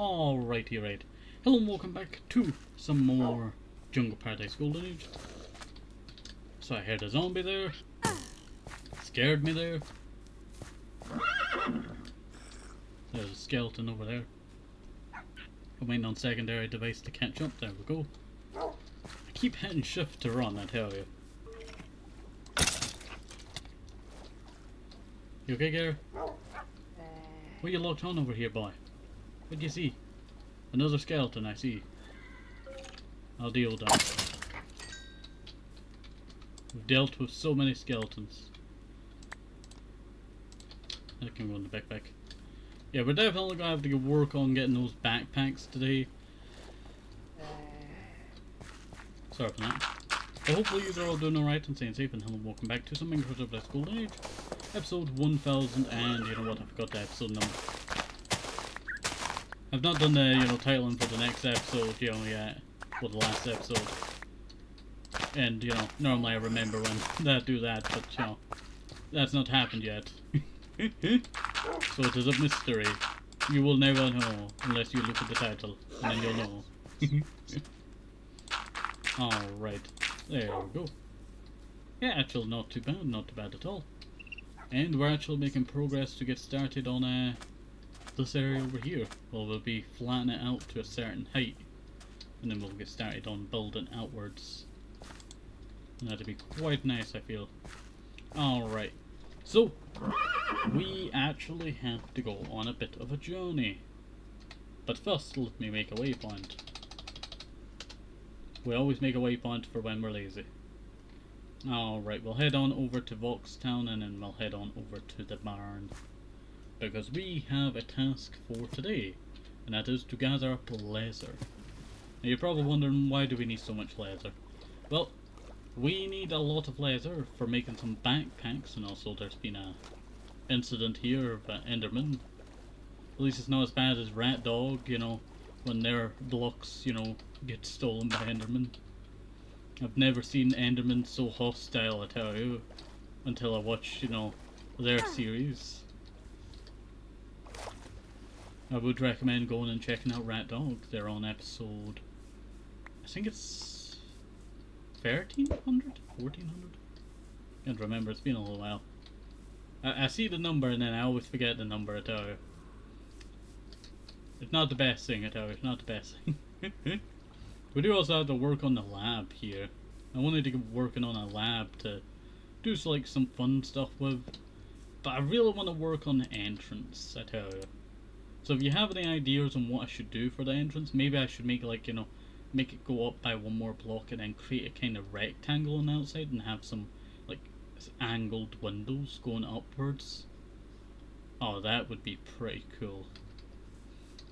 Alrighty, right. Hello and welcome back to some more Jungle Paradise Golden Age. So I heard a zombie there. Scared me there. There's a skeleton over there. I'm waiting on secondary device to catch up. There we go. I keep hitting shift to run, I tell you. You okay, Gary? What are you locked on over here, boy? What do you see? Another skeleton, I see. I'll deal with that. We've dealt with so many skeletons. I can go in the backpack. Yeah, we're definitely gonna have to work on getting those backpacks today. Sorry for that. But hopefully you're all doing alright and staying safe, and hello, welcome back to some English of this Golden Age. Episode 1000, and you know what, I forgot the episode number. I've not done the, titling for the next episode, yet. For the last episode. And, normally I remember when I do that, but, that's not happened yet. So it is a mystery. You will never know unless you look at the title, and then you'll know. Alright, there we go. Yeah, actually not too bad at all. And we're actually making progress to get started on this area over here. Well, we'll be flattening it out to a certain height, and then we'll get started on building outwards. And that'd be quite nice, I feel. Alright, so we actually have to go on a bit of a journey. But first, let me make a waypoint. We always make a waypoint for when we're lazy. Alright, we'll head on over to Voxtown, and then we'll head on over to the barn. Because we have a task for today, and that is to gather up leather. Now you're probably wondering, why do we need so much leather? Well, we need a lot of leather for making some backpacks, and also there's been a incident here of Enderman. At least it's not as bad as Rat Dog, when their blocks, get stolen by Enderman. I've never seen Enderman so hostile, I tell you, until I watched, their series. I would recommend going and checking out Rat Dog. They're on episode, I think it's 1300? 1400? Can't remember, it's been a little while. I see the number and then I always forget the number, I tell you. It's not the best thing, I tell you, it's not the best thing. We do also have to work on the lab here. I wanted to get working on a lab to do some fun stuff with. But I really want to work on the entrance, I tell you. So if you have any ideas on what I should do for the entrance, maybe I should make make it go up by one more block and then create a kind of rectangle on the outside and have some angled windows going upwards. Oh, that would be pretty cool.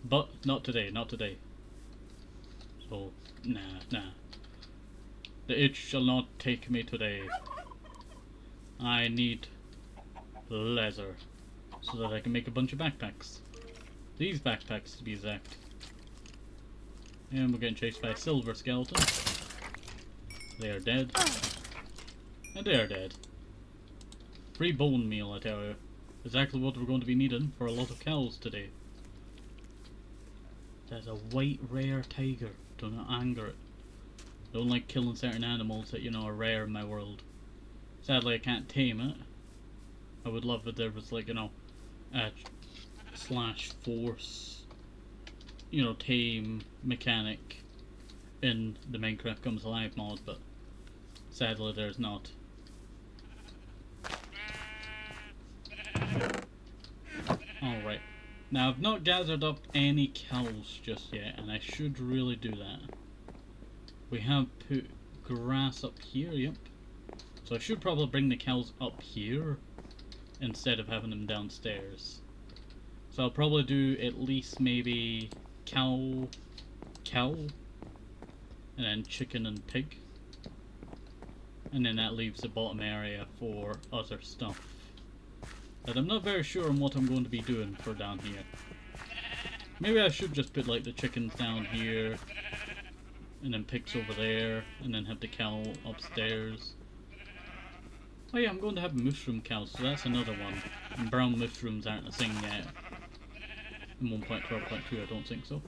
But not today, not today. So, nah. The itch shall not take me today. I need leather so that I can make a bunch of backpacks. These backpacks, to be exact. And we're getting chased by a silver skeleton. They are dead. And they are dead. Free bone meal, I tell you. Exactly what we're going to be needing for a lot of cows today. There's a white rare tiger. Do not anger it. Don't like killing certain animals that, are rare in my world. Sadly, I can't tame it. I would love if there was, a /force, tame mechanic in the Minecraft Comes Alive mod, but sadly there's not. Alright. Now, I've not gathered up any cows just yet, and I should really do that. We have put grass up here, yep. So I should probably bring the cows up here instead of having them downstairs. So I'll probably do at least maybe cow, and then chicken and pig. And then that leaves the bottom area for other stuff. But I'm not very sure on what I'm going to be doing for down here. Maybe I should just put the chickens down here, and then pigs over there, and then have the cow upstairs. Oh yeah, I'm going to have mushroom cows, so that's another one. And brown mushrooms aren't a thing yet. in 1.12.2, I don't think so.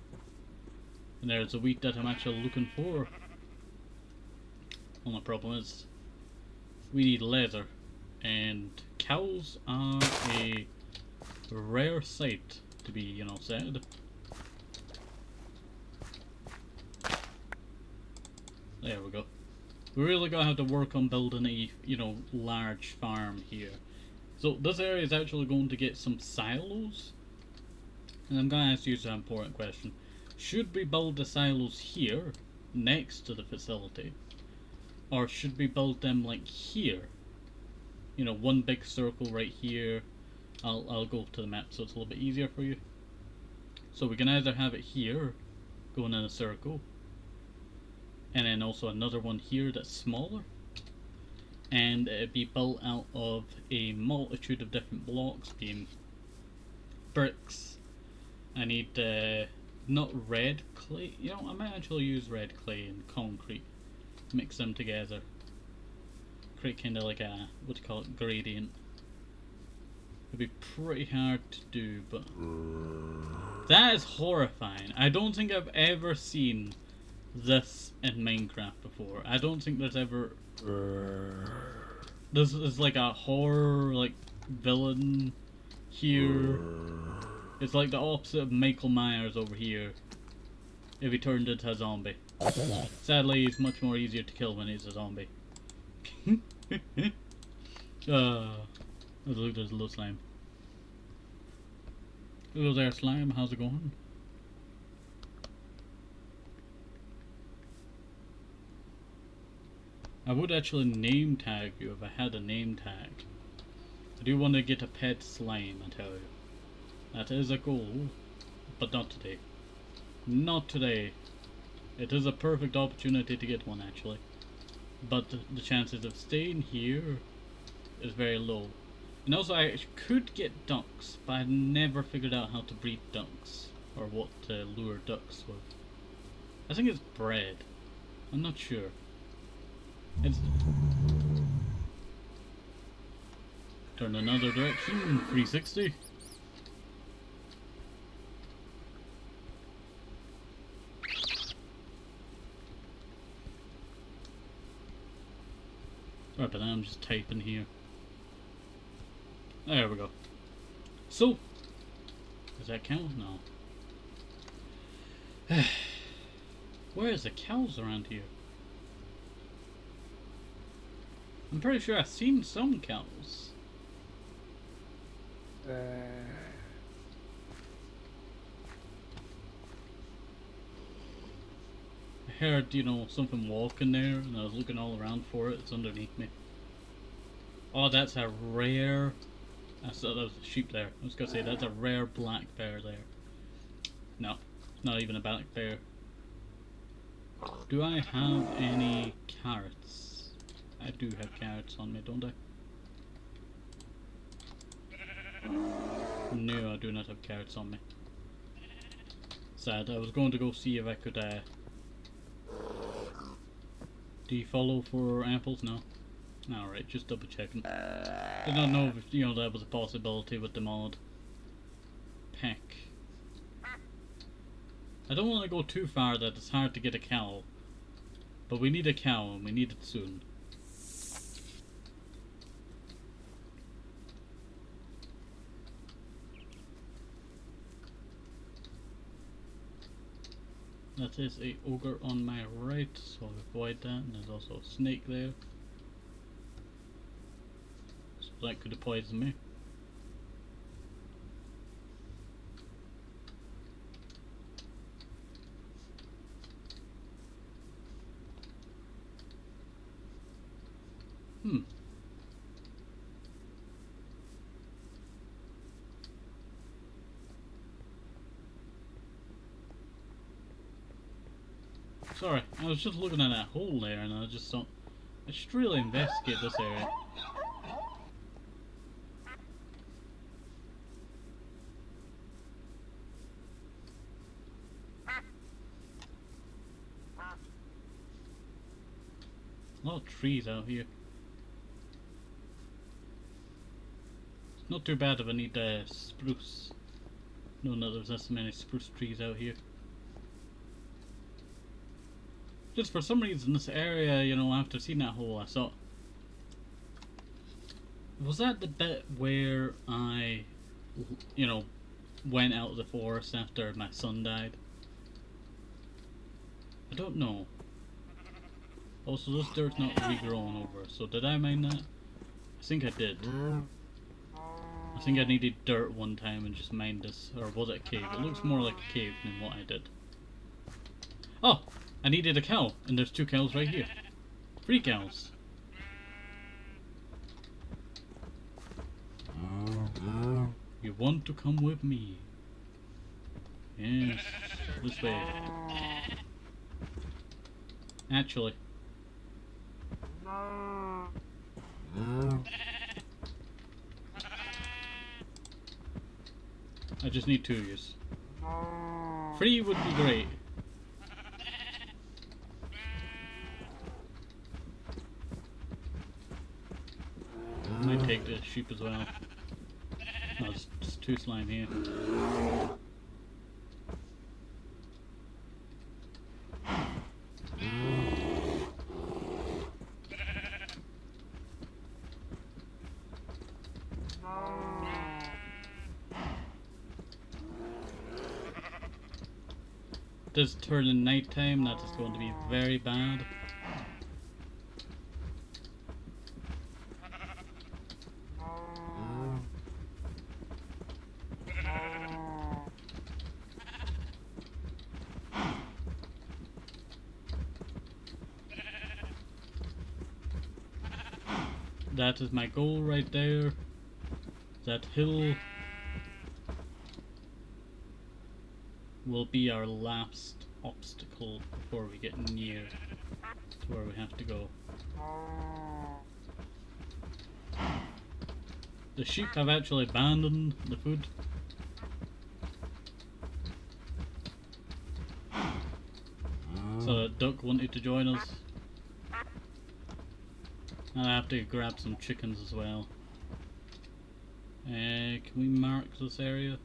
And there's the wheat that I'm actually looking for. Only problem is, we need leather, and cows are a rare sight to be, you know, said. There we go. We really gotta have to work on building a, you know, large farm here. So this area is actually going to get some silos. And I'm gonna ask you an important question. Should we build the silos here, next to the facility? Or should we build them like here? You know, one big circle right here. I'll go to the map so it's a little bit easier for you. So we can either have it here, going in a circle, and then also another one here that's smaller, and it'd be built out of a multitude of different blocks, being bricks. I need not red clay, you know, I might actually use red clay and concrete, mix them together, create kind of like a, what do you call it, gradient. It'd be pretty hard to do, but that is horrifying. I don't think I've ever seen this in Minecraft before. I don't think there's ever... This is like a horror, like, villain here. It's like the opposite of Michael Myers over here, if he turned into a zombie. Sadly, he's much more easier to kill when he's a zombie. Look, there's a little slime. Hello there, slime. How's it going? I would actually name tag you if I had a name tag. I do want to get a pet slime, I tell you. That is a goal, but not today. Not today. It is a perfect opportunity to get one, actually. But the chances of staying here is very low. And also, I could get ducks, but I've never figured out how to breed ducks, or what to lure ducks with. I think it's bread. I'm not sure. It's... Turn another direction, 360. Sorry about that, I'm just typing here. There we go. So, does that count? No. Where is the cows around here? I'm pretty sure I've seen some cows. I heard, you know, something walking there, and I was looking all around for it. It's underneath me. Oh, that's a rare... I thought there was a sheep there. I was gonna say, that's a rare black bear there. No, not even a black bear. Do I have any carrots? I do have carrots on me, don't I? No, I do not have carrots on me. Sad. I was going to go see if I could, do you follow for apples? No. Alright, just double checking. I don't know if, you know, that was a possibility with the mod. Peck. I don't want to go too far that it's hard to get a cow. But we need a cow, and we need it soon. That is a ogre on my right, so I'll avoid that, and there's also a snake there. So that could have poisoned me. Sorry, I was just looking at that hole there and I just thought, I should really investigate this area. A lot of trees out here. It's not too bad if I need spruce. No, there's not so many spruce trees out here. Just for some reason, this area, you know, after seeing that hole, I thought, was that the bit where I, you know, went out of the forest after my son died? I don't know. Also, this dirt's not regrown over, so did I mine that? I think I did. I think I needed dirt one time and just mined this, or was it a cave? It looks more like a cave than what I did. Oh! I needed a cow, and there's 2 cows right here. 3 cows. You want to come with me? Yes, this way. Actually. I just need 2 ewes. 3 would be great. I might take the sheep as well. No, it's just 2 slime here. This turning nighttime, that is going to be very bad. That is my goal right there. That hill will be our last obstacle before we get near to where we have to go. The sheep have actually abandoned the food. So the duck wanted to join us. And I have to grab some chickens as well. Can we mark this area?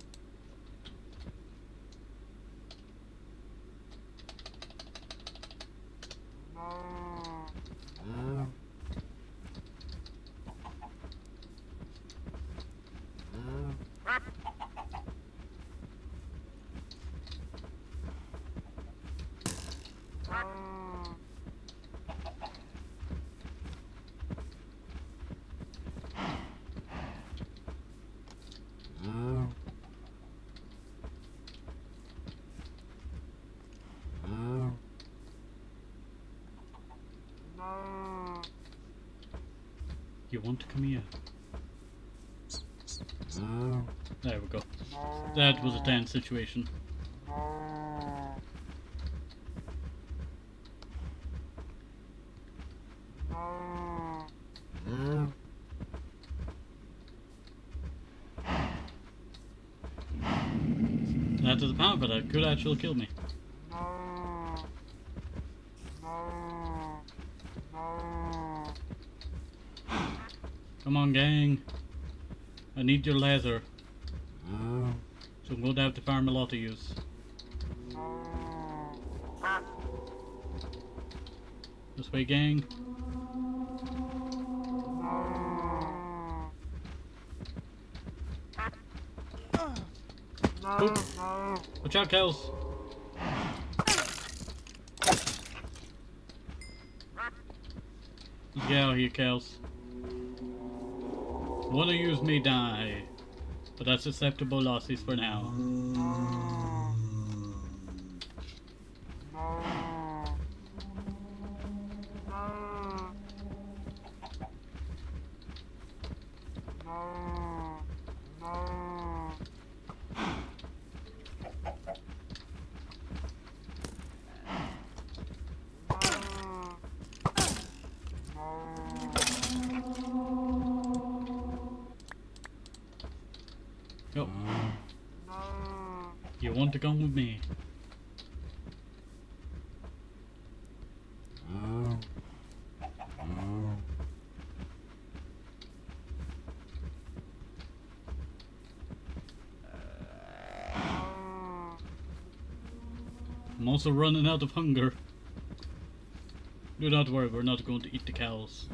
You want to come here? There we go. That was a tense situation. That is a panther that could actually kill me. Come on, gang. I need your leather. So I'm going to have to farm a lot of use. This way, gang. Oh. Watch out, cows. Let's get out of here, cows. One of yous may die, but that's acceptable losses for now. Go. You want to come with me? I'm also running out of hunger. Do not worry, we're not going to eat the cows.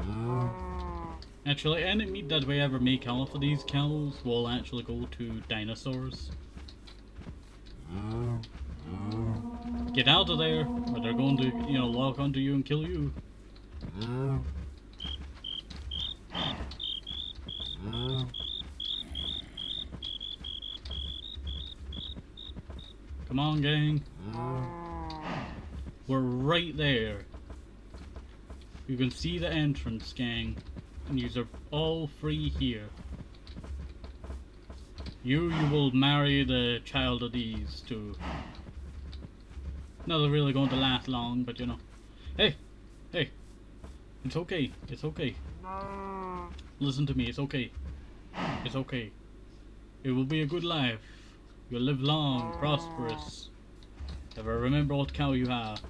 Actually, any meat that we ever make off of these cows will actually go to dinosaurs. Get out of there, or they're going to, you know, lock onto you and kill you. Come on, gang. We're right there. You can see the entrance, gang. And you are all free here. You will marry the child of these two. Not really going to last long, but you know. Hey! Hey! It's okay. It's okay. Listen to me. It's okay. It's okay. It will be a good life. You'll live long, prosperous. Ever remember what cow you have.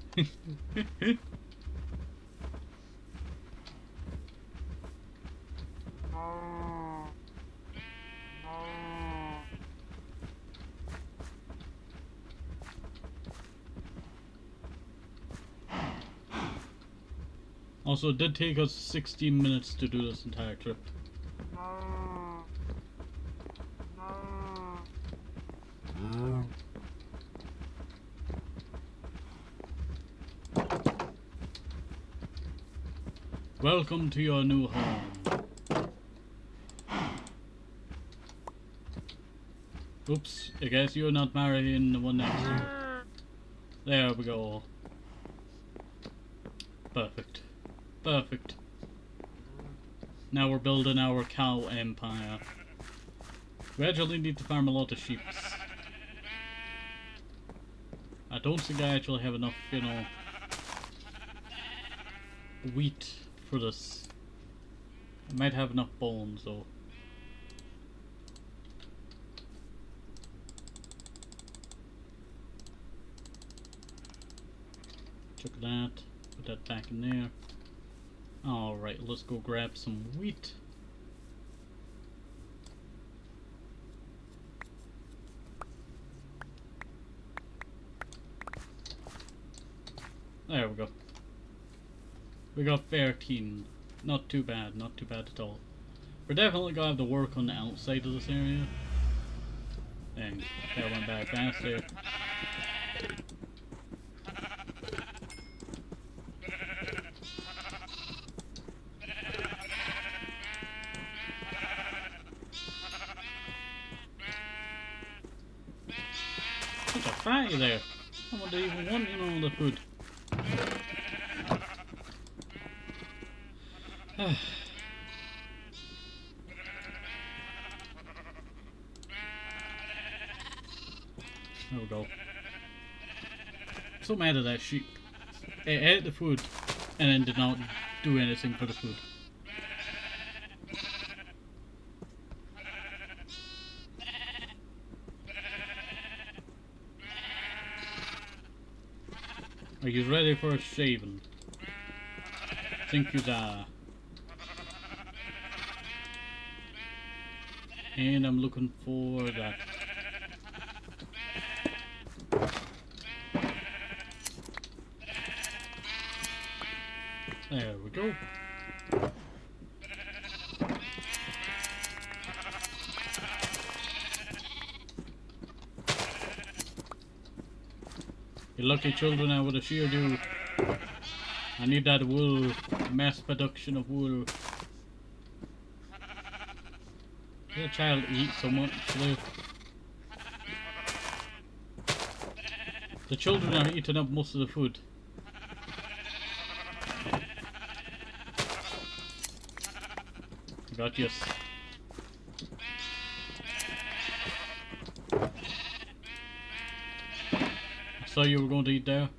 Also, it did take us 16 minutes to do this entire trip. Welcome to your new home. Oops, I guess you're not marrying the one next to you. There we go. Perfect. Perfect. Now we're building our cow empire. We actually need to farm a lot of sheep. I don't think I actually have enough, you know, wheat for this. I might have enough bones though. Took that, put that back in there. Alright, let's go grab some wheat. There we go. We got 13. Not too bad, not too bad at all. We're definitely gonna have to work on the outside of this area. Dang, that went back fast there. Such a fatty there. I wouldn't even want, you know, the food. There we go. I'm so mad at that sheep. It ate the food and then did not do anything for the food. Are you ready for a shaving? Think you are. And I'm looking for that. There we go. You lucky children, I would have sheared you. I need that wool. Mass production of wool. Did a child eat so much? The children are eating up most of the food. Got you. I saw you were going to eat there.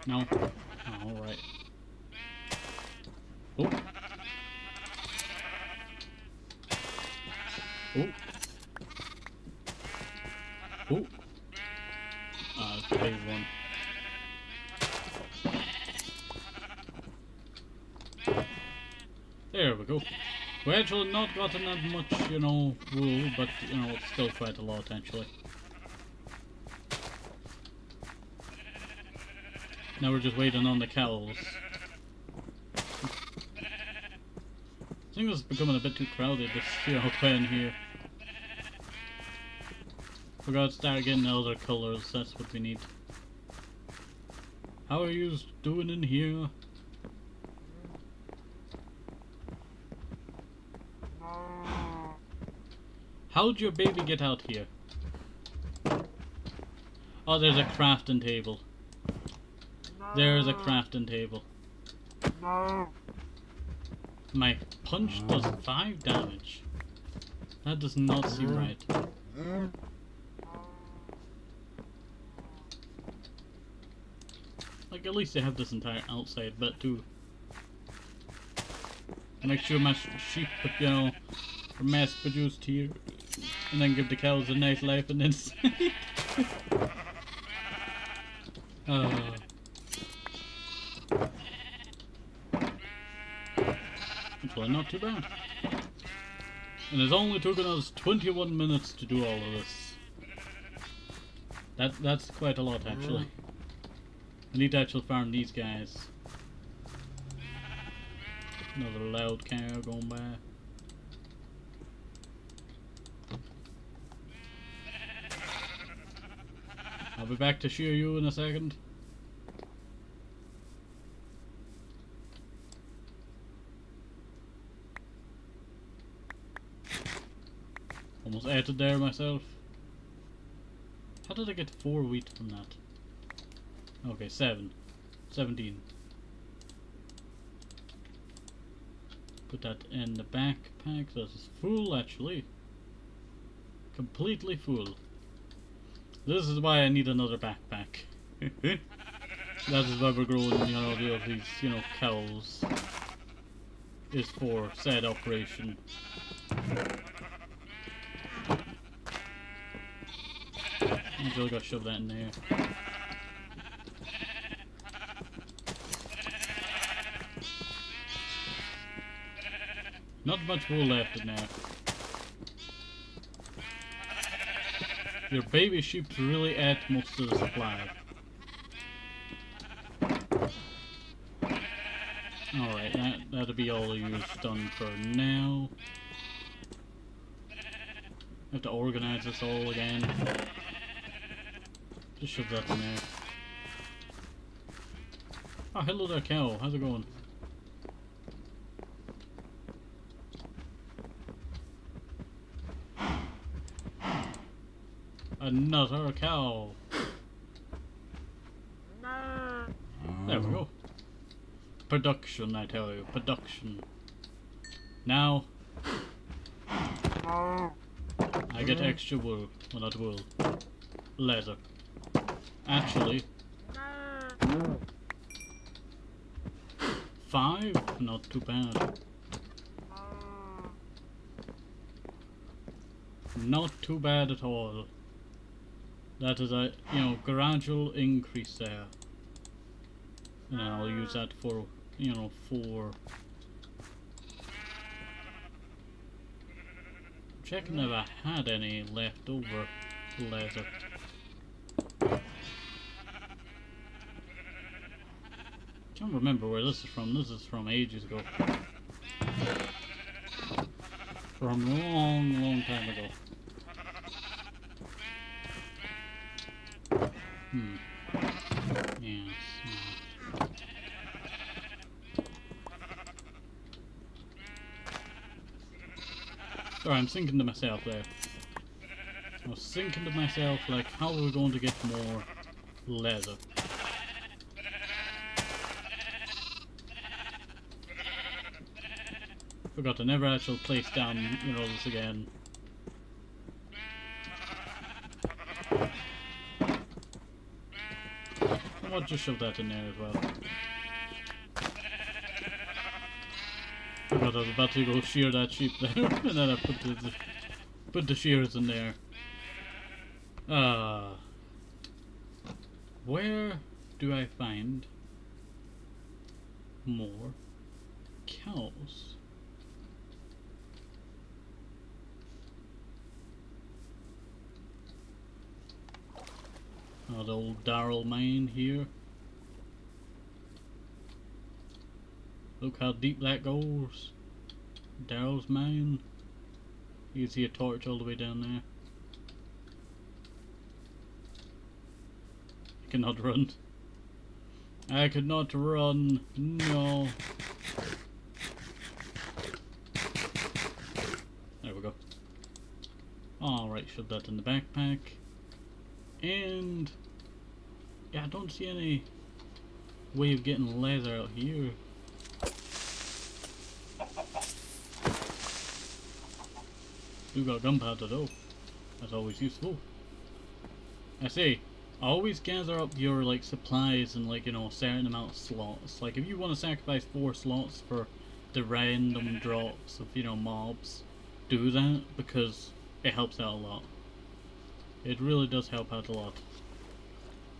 No? Oh, alright. Oh. Oh. Oh. Okay, one. There we go. We actually not gotten that much, you know, wool, but, you know, it's still quite a lot, actually. Now we're just waiting on the cows. I think this is becoming a bit too crowded, this, you know, pen here. We gotta start getting other colours, that's what we need. How are you doing in here? How'd your baby get out here? Oh, there's a crafting table. There's a crafting table. My punch does 5 damage. That does not seem right. Like, at least they have this entire outside bit too. Make sure my sheep, you know, are mass produced here. And then give the cows a nice life and then Actually, not too bad. And it's only taken us 21 minutes to do all of this. That's quite a lot, actually. I need to actually farm these guys. Another loud cow going by. I'll be back to shear you in a second. Almost ate it there myself. How did I get 4 wheat from that? Okay, 7. 17. Put that in the backpack. That is full, actually. Completely full. This is why I need another backpack. That is why we're growing, you know, these, you know, cows. Is for said operation. I really gotta shove that in there. Not much wool left in there. Your baby sheep really ate most of the supply. Alright, that'll be all the use done for now. I have to organize this all again. Just shove that in there. Oh, hello there, cow. How's it going? Another cow. There we go. Production, I tell you. Production. Now, I get extra wool. Well, not wool. Leather. Actually, 5? Not too bad. Not too bad at all. That is a, you know, gradual increase there. And I'll use that for, you know, for checking if I had any leftover leather. Can't remember where this is from. This is from ages ago. From a long, long time ago. Yes. Sorry, I'm thinking to myself there. I was thinking to myself, like, how are we going to get more leather? Forgot to never actually place down, you know, this again. I'll just shove that in there as well. Forgot I was about to go shear that sheep there, and then I put the shears in there. Where do I find more cows? Another old Darrell mine here. Look how deep that goes. Darrell's mine. You can see a torch all the way down there. I cannot run. I could not run. No. There we go. Alright, shove that in the backpack. And yeah, I don't see any way of getting leather out here. Do got gunpowder though. That's always useful. I say, always gather up your like supplies in like, you know, a certain amount of slots. Like if you want to sacrifice 4 slots for the random drops of, you know, mobs, do that because it helps out a lot. It really does help out a lot.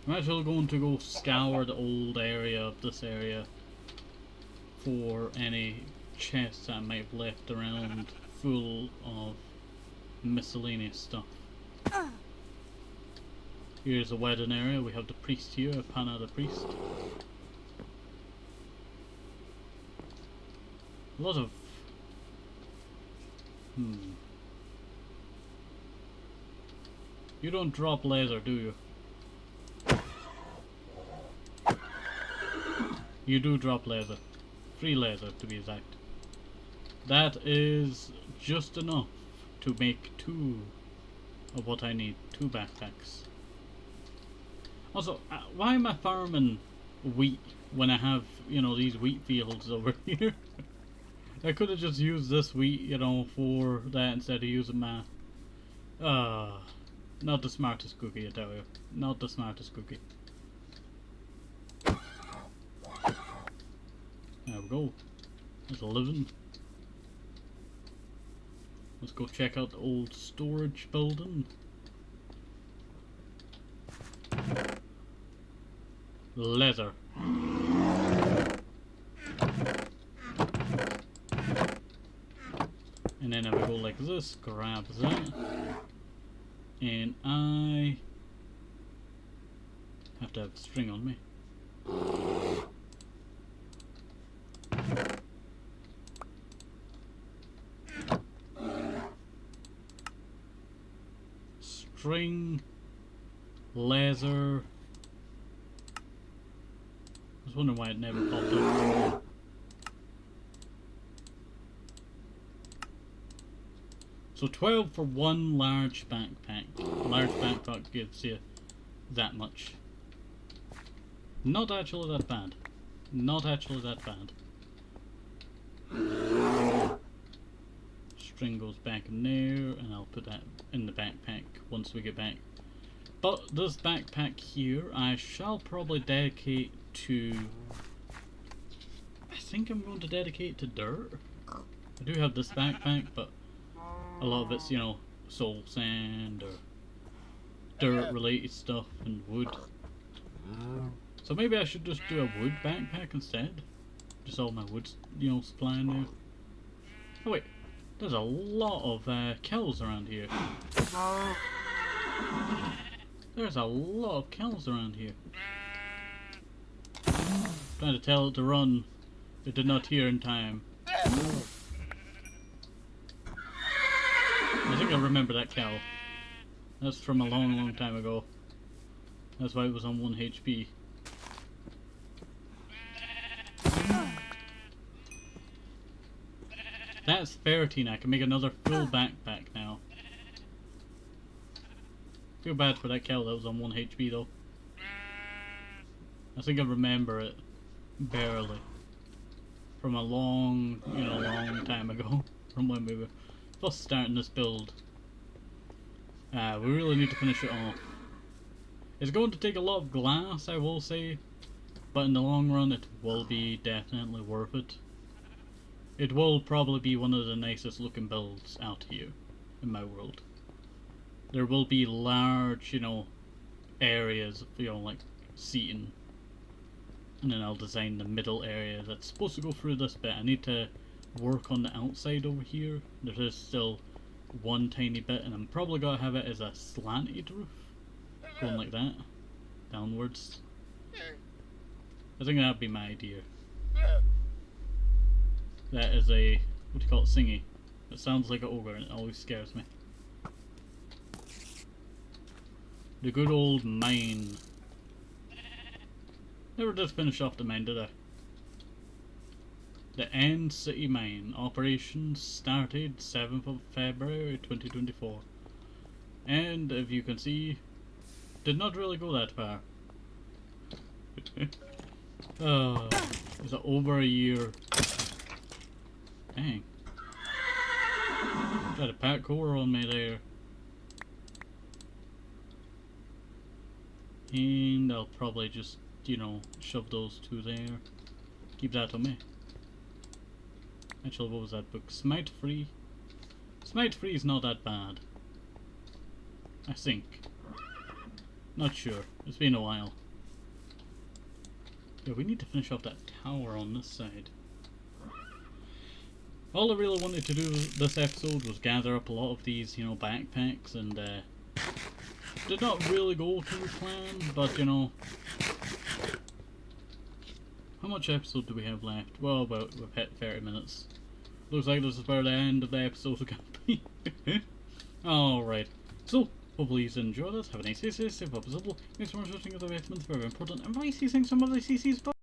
I'm actually going to go scour the old area of this area for any chests that I might have left around full of miscellaneous stuff. Here's the wedding area. We have the priest here, a Pana the priest. A lot of You don't drop laser, do you? You do drop laser. 3 laser to be exact. That is just enough to make 2 of what I need. 2 backpacks. Also, why am I farming wheat when I have, you know, these wheat fields over here? I could have just used this wheat, you know, for that instead of using my... not the smartest cookie, I tell you. Not the smartest cookie. There we go. There's 11. Let's go check out the old storage building. Leather. And then I will go like this, grab that. And I have to have string on me. String, laser. I was wondering why it never popped up. So 12 for 1 large backpack. A large backpack gives you that much. Not actually that bad. Not actually that bad. String goes back in there, and I'll put that in the backpack once we get back. But this backpack here, I shall probably dedicate to... I think I'm going to dedicate to dirt. I do have this backpack, but a lot of it's, you know, soul sand or dirt related stuff and wood. So maybe I should just do a wood backpack instead. Just all my wood, you know, supply in there. Oh wait, there's a lot of cows around here. There's a lot of cows around here. Trying to tell it to run. It did not hear in time. I think I remember that cow. That's from a long, long time ago. That's why it was on 1 HP. That's 13. I can make another full backpack now. Feel bad for that cow that was on 1 HP though. I think I remember it. Barely. From a long, you know, long time ago. From when we were first starting this build. We really need to finish it off. It's going to take a lot of glass, I will say. But in the long run, it will be definitely worth it. It will probably be one of the nicest looking builds out here in my world. There will be large, you know, areas, you know, like seating. And then I'll design the middle area that's supposed to go through this bit. I need to work on the outside over here. There is still one tiny bit, and I'm probably going to have it as a slanted roof. Going like that. downwards. I think that'd be my idea. That is a, what do you call it, singy. It sounds like an ogre and it always scares me. The good old mine. Never did finish off the mine, did I? The End City Mine. Operations started 7th of February 2024. And if you can see, did not really go that far. Is it over a year? Dang. Got a parkour on me there. And I'll probably just, you know, shove those two there. Keep that on me. Actually, what was that book? Smite Free? Smite Free is not that bad. I think. Not sure. It's been a while. Yeah, we need to finish off that tower on this side. All I really wanted to do this episode was gather up a lot of these, you know, backpacks, and did not really go to plan, but you know, how much episode do we have left? Well, about we've hit 30 minutes. Looks like this is where the end of the episode is going to be. Alright, so hopefully you enjoyed this. Have a nice day, stay safe, up as simple. Thanks so much for watching the vitamins, very important. And bye, see you soon, some other CC's. Bye.